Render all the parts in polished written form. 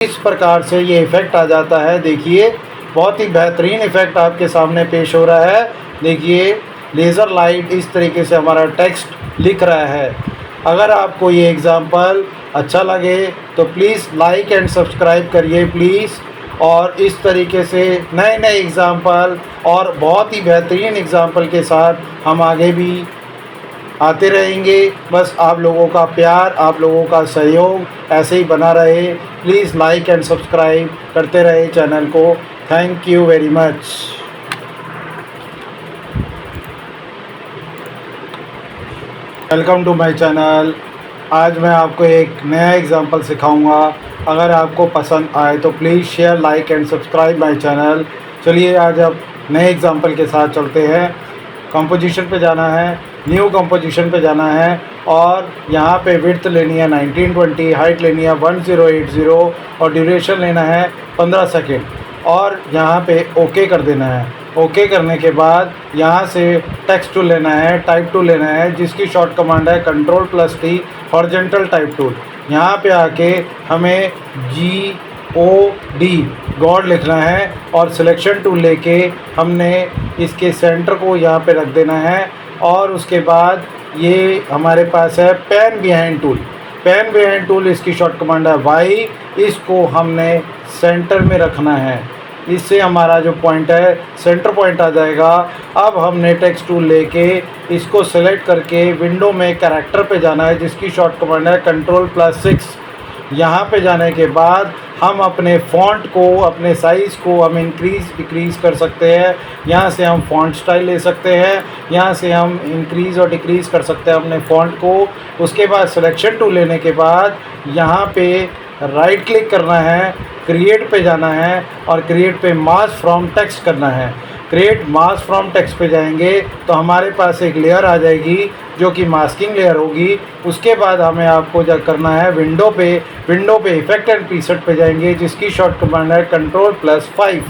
इस प्रकार से ये इफ़ेक्ट आ जाता है। देखिए बहुत ही बेहतरीन इफ़ेक्ट आपके सामने पेश हो रहा है। देखिए लेज़र लाइट इस तरीके से हमारा टेक्स्ट लिख रहा है। अगर आपको ये एग्ज़ाम्पल अच्छा लगे तो प्लीज़ लाइक एंड सब्सक्राइब करिए प्लीज़। और इस तरीके से नए नए एग्ज़ाम्पल और बहुत ही बेहतरीन एग्ज़ाम्पल के साथ हम आगे भी आते रहेंगे। बस आप लोगों का प्यार, आप लोगों का सहयोग ऐसे ही बना रहे। प्लीज़ लाइक एंड सब्सक्राइब करते रहे चैनल को। Thank you very much. Welcome to my channel. आज मैं आपको एक नया एग्जांपल सिखाऊंगा। अगर आपको पसंद आए तो please share, like and subscribe my channel. चलिए आज अब नए एग्जांपल के साथ चलते हैं। कंपोजिशन पे जाना है, न्यू कंपोजिशन पे जाना है और यहाँ पे विड्थ लेनी है 1920, हाइट लेनी है 1080 और ड्यूरेशन लेना है 15 सेकेंड और यहाँ पे ओके कर देना है। ओके करने के बाद यहाँ से टेक्स्ट टूल लेना है, टाइप टूल लेना है जिसकी शॉर्ट कमांड है Ctrl+T, हॉरिजॉन्टल टाइप टूल। यहाँ पे आके हमें GOD गॉड लिखना है और सिलेक्शन टूल लेके हमने इसके सेंटर को यहाँ पे रख देना है। और उसके बाद ये हमारे पास है pan behind tool. Pan behind tool इसकी शॉर्ट कमांड है Y। इसको हमने सेंटर में रखना है, इससे हमारा जो पॉइंट है सेंटर पॉइंट आ जाएगा। अब हमने टेक्स्ट टूल लेके इसको सेलेक्ट करके विंडो में कैरेक्टर पे जाना है जिसकी शॉर्ट कमांड है Ctrl+6। यहाँ पे जाने के बाद हम अपने फ़ॉन्ट को, अपने साइज़ को हम इंक्रीज़ डिक्रीज़ कर सकते हैं। यहाँ से हम फ़ॉन्ट स्टाइल ले सकते हैं, यहाँ से हम इंक्रीज़ और डिक्रीज़ कर सकते हैं अपने फ़ॉन्ट को। उसके बाद सिलेक्शन टूल लेने के बाद यहाँ पे राइट क्लिक करना है, क्रिएट पे जाना है और क्रिएट पे मास्क फ्रॉम टेक्स्ट करना है। क्रिएट मास्क फ्रॉम टेक्स्ट पे जाएंगे तो हमारे पास एक लेयर आ जाएगी जो कि मास्किंग लेयर होगी। उसके बाद हमें आपको क्या करना है, विंडो पे इफेक्ट एंड प्रीसेट पे जाएंगे जिसकी शॉर्ट कमांड है Ctrl+5।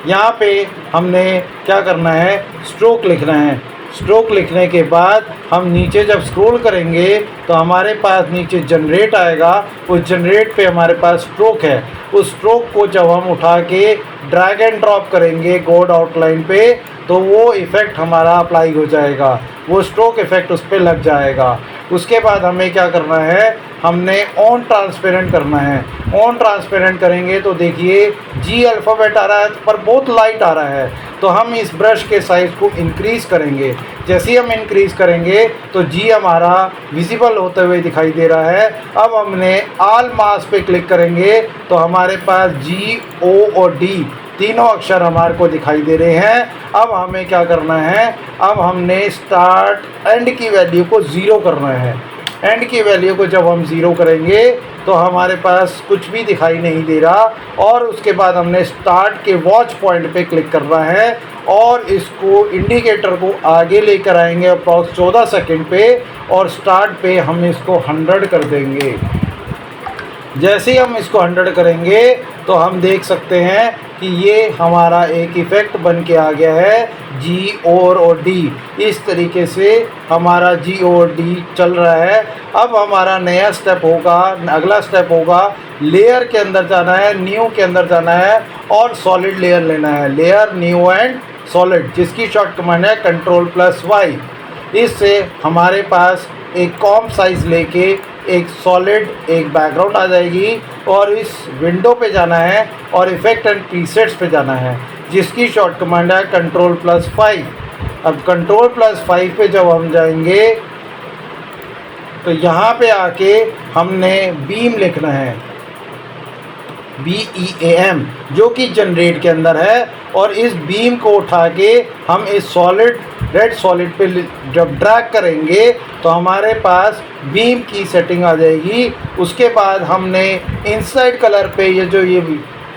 यहाँ पे हमने क्या करना है, स्ट्रोक लिखना है। स्ट्रोक लिखने के बाद हम नीचे जब स्क्रॉल करेंगे तो हमारे पास नीचे जनरेट आएगा। उस जनरेट पे हमारे पास स्ट्रोक है। उस स्ट्रोक को जब हम उठा के ड्रैग एंड ड्रॉप करेंगे गॉड आउटलाइन पे तो वो इफ़ेक्ट हमारा अप्लाई हो जाएगा, वो स्ट्रोक इफ़ेक्ट उस पर लग जाएगा। उसके बाद हमें क्या करना है, हमने ऑन ट्रांसपेरेंट करना है। ऑन ट्रांसपेरेंट करेंगे तो देखिए G अल्फ़ाबेट आ रहा है पर बहुत लाइट आ रहा है, तो हम इस ब्रश के साइज़ को इंक्रीज़ करेंगे। जैसे ही हम इंक्रीज़ करेंगे तो G हमारा विजिबल होते हुए दिखाई दे रहा है। अब हमने ऑल मास्क पे क्लिक करेंगे तो हमारे पास G, O और D तीनों अक्षर हमारे को दिखाई दे रहे हैं। अब हमें क्या करना है, अब हमने स्टार्ट एंड की वैल्यू को 0 करना है। एंड की वैल्यू को जब हम 0 करेंगे तो हमारे पास कुछ भी दिखाई नहीं दे रहा। और उसके बाद हमने स्टार्ट के वॉच पॉइंट पे क्लिक करना है और इसको इंडिकेटर को आगे लेकर आएंगे अप्रॉक्स 14 सेकंड पे और स्टार्ट पे हम इसको 100 कर देंगे। जैसे ही हम इसको 100 करेंगे तो हम देख सकते हैं कि ये हमारा एक इफ़ेक्ट बन के आ गया है G और D। इस तरीके से हमारा G और D चल रहा है। अब हमारा नया स्टेप होगा, अगला स्टेप होगा लेयर के अंदर जाना है, न्यू के अंदर जाना है और सॉलिड लेयर लेना है। लेयर, न्यू एंड सॉलिड जिसकी शॉर्ट कमांड है Ctrl+Y। इससे हमारे पास एक कॉम साइज़ लेके एक सॉलिड एक बैकग्राउंड आ जाएगी और इस विंडो पे जाना है और इफ़ेक्ट एंड प्रीसेट्स पे जाना है जिसकी शॉर्ट कमांड है Ctrl+5। अब Ctrl+5 पे जब हम जाएंगे तो यहाँ पे आके हमने बीम लिखना है, BEAM, जो कि जनरेट के अंदर है। और इस बीम को उठा के हम इस सॉलिड, रेड सॉलिड पे जब ड्रैग करेंगे तो हमारे पास बीम की सेटिंग आ जाएगी। उसके बाद हमने इनसाइड कलर पे ये जो ये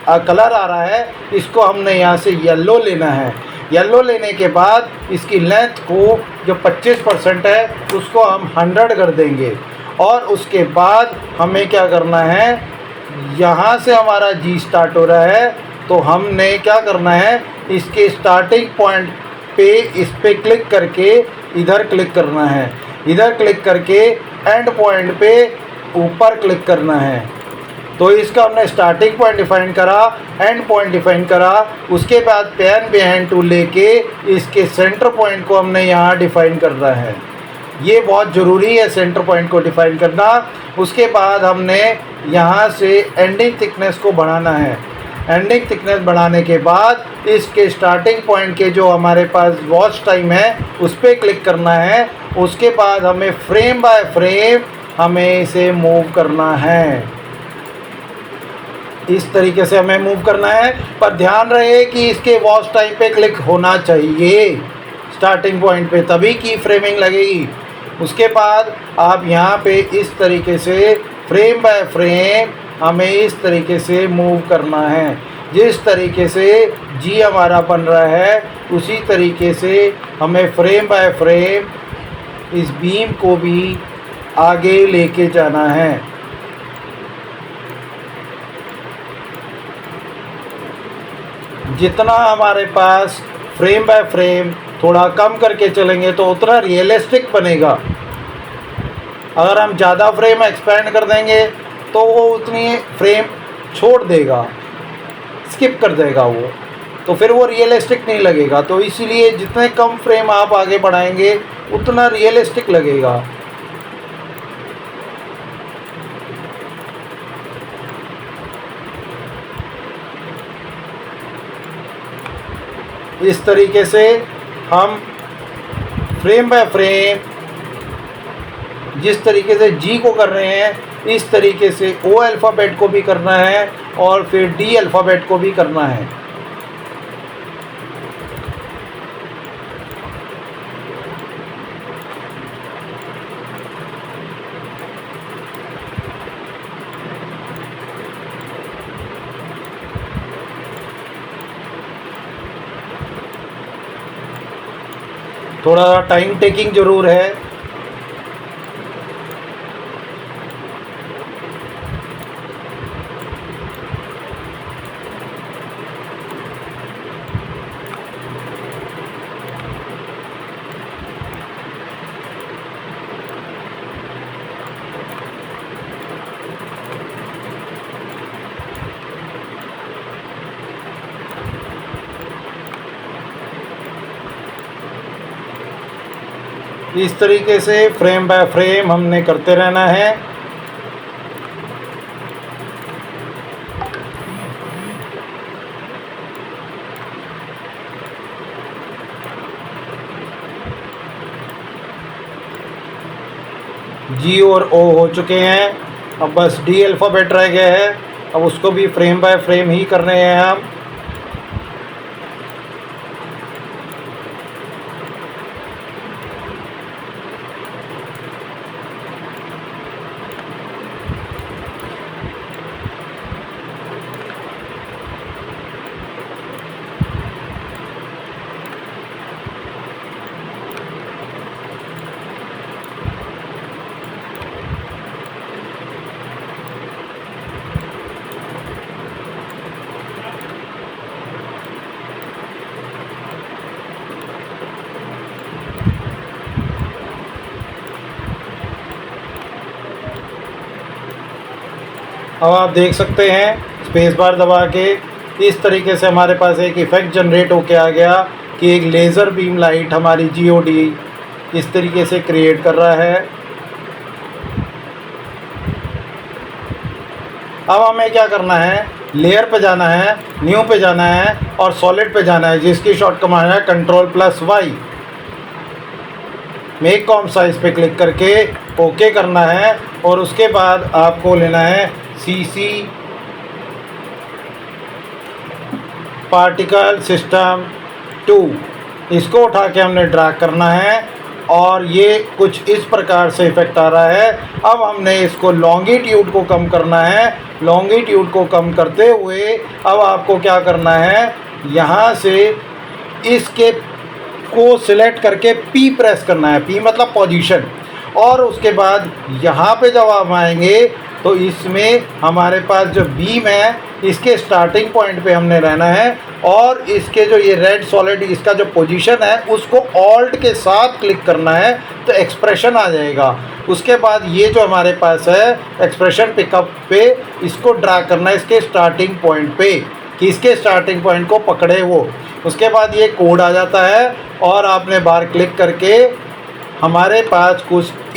कलर आ रहा है इसको हमने यहाँ से येलो लेना है। येलो लेने के बाद इसकी लेंथ को जो 25% है उसको हम 100 कर देंगे। और उसके बाद हमें क्या करना है, यहाँ से हमारा G स्टार्ट हो रहा है तो हमने क्या करना है, इसके स्टार्टिंग पॉइंट पे इस पे क्लिक करके इधर क्लिक करना है। इधर क्लिक करके एंड पॉइंट पे ऊपर क्लिक करना है। तो इसका हमने स्टार्टिंग पॉइंट डिफाइन करा, एंड पॉइंट डिफाइन करा, उसके बाद पैन बिहाइंड टूल लेके इसके सेंटर पॉइंट को हमने यहाँ डिफाइन करना है। ये बहुत ज़रूरी है सेंटर पॉइंट को डिफाइन करना। उसके बाद हमने यहाँ से एंडिंग थिकनेस को बढ़ाना है। एंडिंग थिकनेस बढ़ाने के बाद इसके स्टार्टिंग पॉइंट के जो हमारे पास वॉच टाइम है उस पर क्लिक करना है। उसके बाद हमें फ्रेम बाय फ्रेम हमें इसे मूव करना है। इस तरीके से हमें मूव करना है, पर ध्यान रहे कि इसके वॉच टाइम पे क्लिक होना चाहिए स्टार्टिंग पॉइंट पे, तभी की फ्रेमिंग लगेगी। उसके बाद आप यहाँ पे इस तरीके से फ्रेम बाय फ्रेम हमें इस तरीके से मूव करना है। जिस तरीके से जी हमारा बन रहा है उसी तरीके से हमें फ्रेम बाय फ्रेम इस बीम को भी आगे लेके जाना है। जितना हमारे पास फ्रेम बाय फ्रेम थोड़ा कम करके चलेंगे तो उतना रियलिस्टिक बनेगा। अगर हम ज़्यादा फ्रेम एक्सपेंड कर देंगे तो वो उतनी फ्रेम छोड़ देगा, स्किप कर देगा वो, तो फिर वो रियलिस्टिक नहीं लगेगा। तो इसीलिए जितने कम फ्रेम आप आगे बढ़ाएंगे उतना रियलिस्टिक लगेगा। इस तरीके से हम फ्रेम बाय फ्रेम जिस तरीके से जी को कर रहे हैं इस तरीके से ओ अल्फ़ाबेट को भी करना है और फिर डी अल्फ़ाबेट को भी करना है। थोड़ा टाइम टेकिंग ज़रूर है। इस तरीके से फ्रेम बाय फ्रेम हमने करते रहना है। जी और ओ हो चुके हैं, अब बस डी अल्फ़ाबेट रह गया है। अब उसको भी फ्रेम बाय फ्रेम ही कर रहे हैं हम। अब आप देख सकते हैं स्पेस बार दबा के इस तरीके से हमारे पास एक इफ़ेक्ट जनरेट होके आ गया कि एक लेज़र बीम लाइट हमारी जीओडी इस तरीके से क्रिएट कर रहा है। अब हमें क्या करना है, लेयर पे जाना है, न्यू पे जाना है और सॉलिड पे जाना है, जिसकी शॉर्ट कमांड है Ctrl+Y। मेक कॉम साइज पे क्लिक करके ओके करना है और उसके बाद आपको लेना है CC पार्टिकल सिस्टम 2। इसको उठा के हमने ड्रैग करना है और ये कुछ इस प्रकार से इफेक्ट आ रहा है। अब हमने इसको लॉन्गिट्यूड को कम करना है। लॉन्गिट्यूड को कम करते हुए अब आपको क्या करना है, यहाँ से इसके को सिलेक्ट करके P प्रेस करना है। P मतलब पोजीशन। और उसके बाद यहाँ पे जब आप आएंगे तो इसमें हमारे पास जो बीम है इसके स्टार्टिंग पॉइंट पे हमने रहना है और इसके जो ये रेड सॉलिड इसका जो पोजीशन है उसको ऑल्ट के साथ क्लिक करना है तो एक्सप्रेशन आ जाएगा। उसके बाद ये जो हमारे पास है एक्सप्रेशन पिकअप पे इसको ड्रा करना है इसके स्टार्टिंग पॉइंट पे कि इसके स्टार्टिंग पॉइंट को पकड़े वो। उसके बाद ये कोड आ जाता है और आपने बार क्लिक करके हमारे पास कुछ